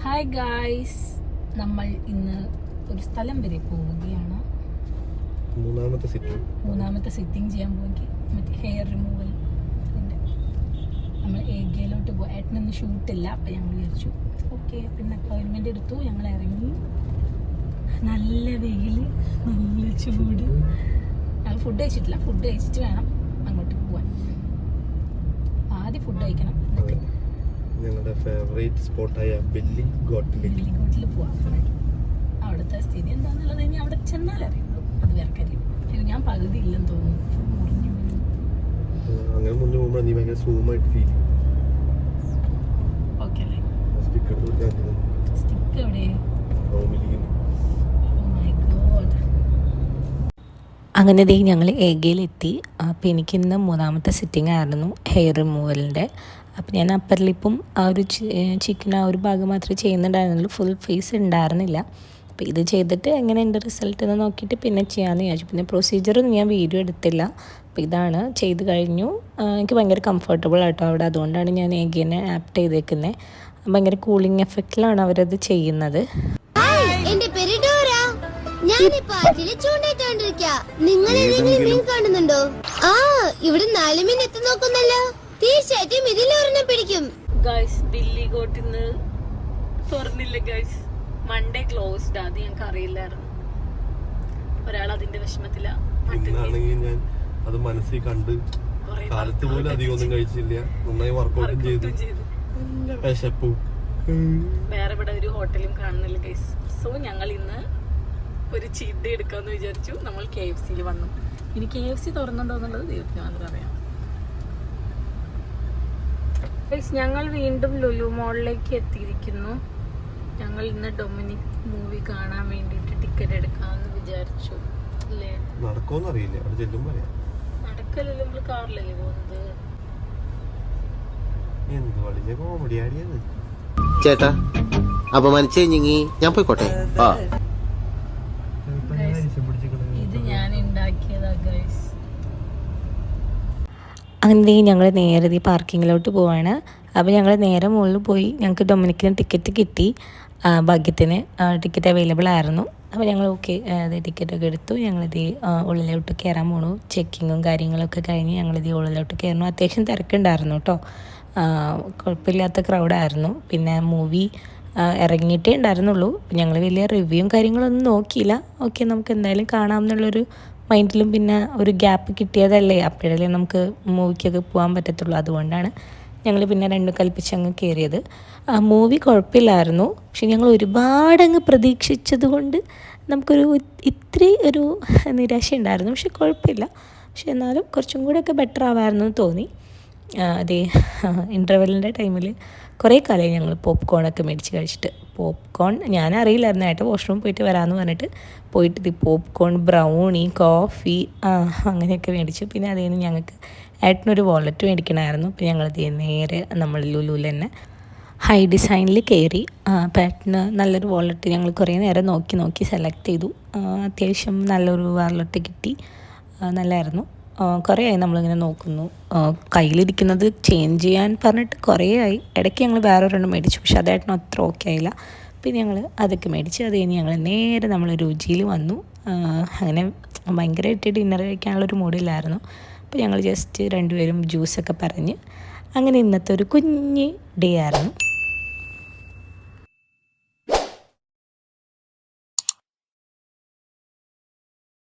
Hi guys, നമ്മൾ ഇന്ന് ഒരു സ്ഥലം വരെ പോവുകയാണ്. മൂന്നാമത്തെ സിറ്റിംഗ് ചെയ്യാൻ പോയി. മറ്റേ ഹെയർ റിമൂവൽ നമ്മൾ ഏഗയിലോട്ട് പോയി. ഏട്ടനൊന്നും ഷൂട്ടില്ല, അപ്പം ഞങ്ങൾ വിചാരിച്ചു ഓക്കെ. പിന്നെ അപ്പോയിൻമെൻ്റ് എടുത്തു, ഞങ്ങൾ ഇറങ്ങി. നല്ല വെയിൽ, നല്ല ചൂട്. ഞങ്ങൾ ഫുഡ് കഴിച്ചിട്ടില്ല, ഫുഡ് കഴിച്ചിട്ട് വേണം അങ്ങോട്ട് പോവാൻ. ആദ്യം ഫുഡ് കഴിക്കണം, എന്നിട്ട് ഞങ്ങളുടെ ഫേവറേറ്റ് സ്പോട്ടായ ബെല്ലിഗോട്ടിൽ പോവാം. അവിടുത്തെ സ്ഥിതി എന്താണെന്നുള്ളത് ഇനി അവിടെ ചെന്നാൽ അറിയുള്ളൂ. അത് വേറെ കാര്യം. ഞാൻ പകുതി ഇല്ലെന്ന് തോന്നുന്നു, മുറിഞ്ഞു. അങ്ങനെ മുന്നേ പോകുമ്പോൾ നീ ഭയങ്കര സൂമായിട്ട് ഫീൽ ചെയ്യും. ഓക്കെ അല്ലേ? സ്റ്റിക്ക് എവിടെ? അങ്ങനെ ഞങ്ങൾ ഏഗയിലെത്തി. അപ്പോൾ എനിക്കിന്ന് മൂന്നാമത്തെ സിറ്റിംഗ് ആയിരുന്നു ഹെയർ റിമൂവലിൻ്റെ. അപ്പോൾ ഞാൻ അപ്പർ ലിപ്പും ആ ഒരു ചിക്കൻ ആ ഒരു ഭാഗം മാത്രമേ ചെയ്യുന്നുണ്ടായിരുന്നുള്ളൂ, ഫുൾ ഫേസ് ഉണ്ടായിരുന്നില്ല. അപ്പോൾ ഇത് ചെയ്തിട്ട് എങ്ങനെ എൻ്റെ റിസൾട്ട് എന്ന് നോക്കിയിട്ട് പിന്നെ ചെയ്യാമെന്ന് വിചാരിച്ചു. പിന്നെ പ്രൊസീജിയറൊന്നും ഞാൻ വീഡിയോ എടുത്തില്ല. അപ്പോൾ ഇതാണ് ചെയ്ത് കഴിഞ്ഞു. എനിക്ക് ഭയങ്കര കംഫർട്ടബിൾ ആട്ടോ അവിടെ, അതുകൊണ്ടാണ് ഞാൻ ഏഗിനെ ആപ്റ്റ് ചെയ്തേക്കുന്നത്. ഭയങ്കര കൂളിംഗ് എഫക്റ്റിലാണ് അവരത് ചെയ്യുന്നത്. നിങ്ങൾ മീൻ കാണുന്നുണ്ടോ? ഇവിടെ 4 മീൻ എത്തി നോക്കുന്നല്ലോ. തീർച്ചയായിട്ടും ഇതിലൊരെണ്ണം പിടിക്കും. ഗൈസ്, ബെല്ലിഗോട്ടിന്ന് തുറന്നില്ല ഗൈസ്. Monday closed. അത് ഞങ്ങൾക്ക് അറിയില്ലായിരുന്നു. ഒരാൾ അതിന്റെ വിഷമത്തില. ഞാൻ അത് മനസ്സിൽ കണ്ട് കാലത്ത് പോലും അധികം ഒന്നും കഴിച്ചില്ല. നന്നായി വർക്കൗട്ടും ചെയ്തു. വേറെ ഇവിടെ ഒരു ഹോട്ടലും കാണുന്നില്ല ഗൈസ്. സോ ഞങ്ങൾ ഇന്ന് ഒരു ചീറ്റ് ഡേ എടുക്കാമെന്ന് വിചാരിച്ചു. നമ്മൾ KFC വന്നു. ഇനി KFC തുറന്നുണ്ടോ എന്നുള്ളത് ദൈവത്തിന് മാത്രം അറിയാം. ഞങ്ങൾ വീണ്ടും ലുലു മോളിലേക്ക് എത്തിയിരിക്കുന്നു. ഞങ്ങൾ ഇന്ന് ഡൊമിനിക് മൂവി കാണാൻ വേണ്ടിയിട്ട് ടിക്കറ്റ് എടുക്കാമെന്ന് വിചാരിച്ചു. അല്ലേ? നടക്കോന്നറിയില്ല, നടക്കല്ലോ, നമ്മൾ കാറിലല്ലേ പോകുന്നത്. ചേട്ടാ അപമാനിച്ചേ ഞാൻ പോയിക്കോട്ടെ. ഇത് ഞാൻ ഉണ്ടാക്കിയതാ ഗൈസ്. അങ്ങനെ ഞങ്ങൾ നേരെ പാർക്കിങ്ങിലോട്ട് പോവാണ്. അപ്പോൾ ഞങ്ങൾ നേരെ മുകളിൽ പോയി. ഞങ്ങൾക്ക് ഡൊമിനിക്കിന് ടിക്കറ്റ് കിട്ടി. ഭാഗ്യത്തിന് ടിക്കറ്റ് അവൈലബിൾ ആയിരുന്നു. അപ്പോൾ ഞങ്ങൾ ഓക്കെ ടിക്കറ്റൊക്കെ എടുത്തു. ഞങ്ങളിത് ഉള്ളിലോട്ട് കയറാൻ പോണു. ചെക്കിങ്ങും കാര്യങ്ങളൊക്കെ കഴിഞ്ഞ് ഞങ്ങളിത് ഉള്ളിലോട്ട് കയറുന്നു. അത്യാവശ്യം തിരക്കുണ്ടായിരുന്നു കേട്ടോ, കുഴപ്പമില്ലാത്ത ക്രൗഡായിരുന്നു. പിന്നെ മൂവി ഇറങ്ങിയിട്ടേ ഉണ്ടായിരുന്നുള്ളൂ. ഞങ്ങൾ വലിയ റിവ്യൂവും കാര്യങ്ങളൊന്നും നോക്കിയില്ല. ഓക്കെ, നമുക്ക് എന്തായാലും കാണാമെന്നുള്ളൊരു മൈൻഡിലും, പിന്നെ ഒരു ഗ്യാപ്പ് കിട്ടിയതല്ലേ, അപ്പോഴല്ലേ നമുക്ക് മൂവിക്കൊക്കെ പോകാൻ പറ്റത്തുള്ളൂ. അതുകൊണ്ടാണ് ഞങ്ങൾ പിന്നെ രണ്ടും കൽപ്പിച്ച് അങ്ങ് കയറിയത്. മൂവി കുഴപ്പമില്ലായിരുന്നു, പക്ഷെ ഞങ്ങൾ ഒരുപാടങ്ങ് പ്രതീക്ഷിച്ചത് കൊണ്ട് നമുക്കൊരു ഇത്തിരി ഒരു നിരാശ ഉണ്ടായിരുന്നു. പക്ഷെ കുഴപ്പമില്ല. പക്ഷെ എന്നാലും കുറച്ചും കൂടെയൊക്കെ ബെറ്റർ ആവാമായിരുന്നു എന്ന് തോന്നി. അതേ ഇൻ്റർവെല്ലിൻ്റെ ടൈമിൽ കുറേ കാലമായി ഞങ്ങൾ പോപ്കോണൊക്കെ മേടിച്ച് കഴിച്ചിട്ട്. പോപ്കോൺ ഞാനറിയില്ലായിരുന്നു, ഏട്ടൻ വാഷ്റൂം പോയിട്ട് വരാമെന്ന് പറഞ്ഞിട്ട് പോയിട്ട് പോപ്കോൺ, ബ്രൗണി, കോഫി അങ്ങനെയൊക്കെ മേടിച്ചു. പിന്നെ അതിൽ നിന്ന് ഞങ്ങൾക്ക് ഏട്ടനൊരു വാലറ്റ് മേടിക്കണമായിരുന്നു. അപ്പോൾ ഞങ്ങളത് നേരെ നമ്മൾ ലുലുവിൽ തന്നെ ഹൈ ഡിസൈനിൽ കയറി. അപ്പോൾ ഏട്ടന് നല്ലൊരു വാലറ്റ് ഞങ്ങൾ കുറേ നേരം നോക്കി സെലക്ട് ചെയ്തു. അത്യാവശ്യം നല്ലൊരു വാലറ്റ് കിട്ടി. നല്ലതായിരുന്നു. കുറേ ആയി നമ്മളിങ്ങനെ നോക്കുന്നു. കയ്യിലിരിക്കുന്നത് ചേഞ്ച് ചെയ്യാൻ പറഞ്ഞിട്ട് കുറേ ആയി. ഇടയ്ക്ക് ഞങ്ങൾ വേറൊരെണ്ണം മേടിച്ചു, പക്ഷെ അതായിട്ടൊന്നും അത്ര ഓക്കെ ആയില്ല. പിന്നെ ഞങ്ങൾ അതൊക്കെ മേടിച്ച് അത് കഴിഞ്ഞ് ഞങ്ങൾ നേരെ നമ്മൾ രുചിയിൽ വന്നു. അങ്ങനെ ഭയങ്കരമായിട്ട് ഡിന്നർ കഴിക്കാനുള്ളൊരു മൂഡില്ലായിരുന്നു. അപ്പോൾ ഞങ്ങൾ ജസ്റ്റ് രണ്ടുപേരും ജ്യൂസൊക്കെ പറഞ്ഞ് അങ്ങനെ ഇന്നത്തെ ഒരു കുഞ്ഞ് ഡേ ആയിരുന്നു.